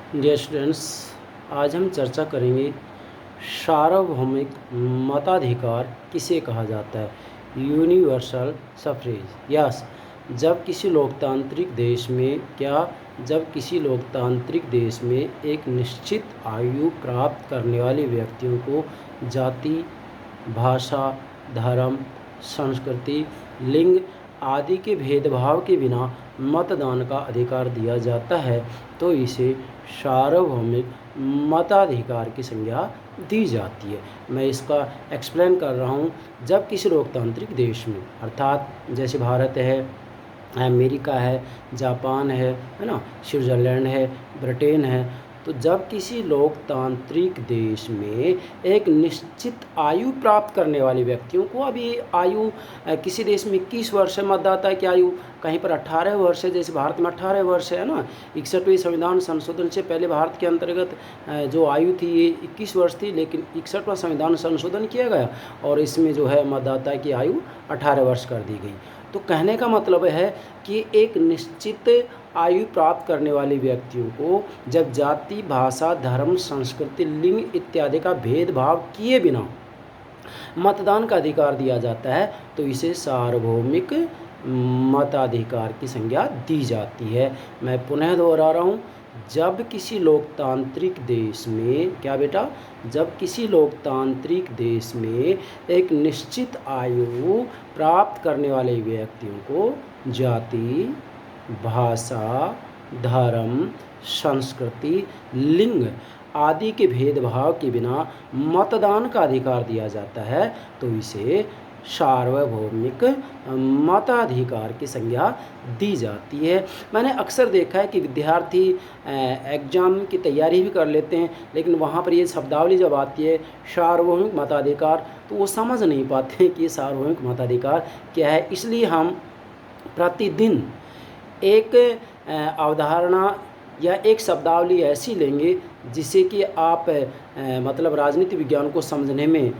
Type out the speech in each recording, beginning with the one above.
Dear students, आज हम चर्चा करेंगे सार्वभौमिक मताधिकार किसे कहा जाता है। Universal suffrage. यस, जब किसी लोकतांत्रिक देश में एक निश्चित आयु प्राप्त करने वाले व्यक्तियों को जाति, भाषा, धर्म, संस्कृति, लिंग आदि के भेदभाव के बिना मतदान का अधिकार दिया जाता है तो इसे सार्वभौमिक मताधिकार की संज्ञा दी जाती है। मैं इसका एक्सप्लेन कर रहा हूँ। जब किसी लोकतांत्रिक देश में, अर्थात जैसे भारत है, अमेरिका है, जापान है ना, स्विट्ज़रलैंड है, ब्रिटेन है, तो जब किसी लोकतांत्रिक देश में एक निश्चित आयु प्राप्त करने वाले व्यक्तियों को, अभी आयु किसी देश में 21 वर्ष है मतदाता की आयु, कहीं पर 18 वर्ष है, जैसे भारत में 18 वर्ष है ना। 61वें संविधान संशोधन से पहले भारत के अंतर्गत जो आयु थी ये 21 वर्ष थी, लेकिन 61वां संविधान संशोधन किया गया और इसमें जो है मतदाता की आयु 18 वर्ष कर दी गई। तो कहने का मतलब है कि एक निश्चित आयु प्राप्त करने वाले व्यक्तियों को जब जाति, भाषा, धर्म, संस्कृति, लिंग इत्यादि का भेदभाव किए बिना मतदान का अधिकार दिया जाता है तो इसे सार्वभौमिक मताधिकार की संज्ञा दी जाती है। मैं पुनः दोहरा रहा हूँ, जब किसी लोकतांत्रिक देश में जब किसी लोकतांत्रिक देश में एक निश्चित आयु प्राप्त करने वाले व्यक्तियों को जाति, भाषा, धर्म, संस्कृति, लिंग आदि के भेदभाव के बिना मतदान का अधिकार दिया जाता है तो इसे सार्वभौमिक मताधिकार की संज्ञा दी जाती है। मैंने अक्सर देखा है कि विद्यार्थी एग्ज़ाम की तैयारी भी कर लेते हैं, लेकिन वहाँ पर ये शब्दावली जब आती है सार्वभौमिक मताधिकार तो वो समझ नहीं पाते हैं कि ये सार्वभौमिक मताधिकार क्या है। इसलिए हम प्रतिदिन एक अवधारणा या एक शब्दावली ऐसी लेंगे जिससे कि आप मतलब राजनीति विज्ञान को समझने में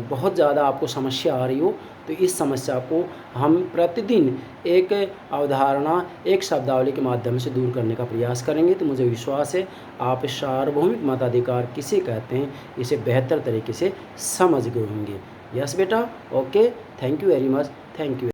बहुत ज़्यादा आपको समस्या आ रही हो, तो इस समस्या को हम प्रतिदिन एक अवधारणा, एक शब्दावली के माध्यम से दूर करने का प्रयास करेंगे। तो मुझे विश्वास है आप सार्वभौमिक मताधिकार किसे कहते हैं इसे बेहतर तरीके से समझ गए होंगे। यस बेटा, okay, thank you very much, thank you.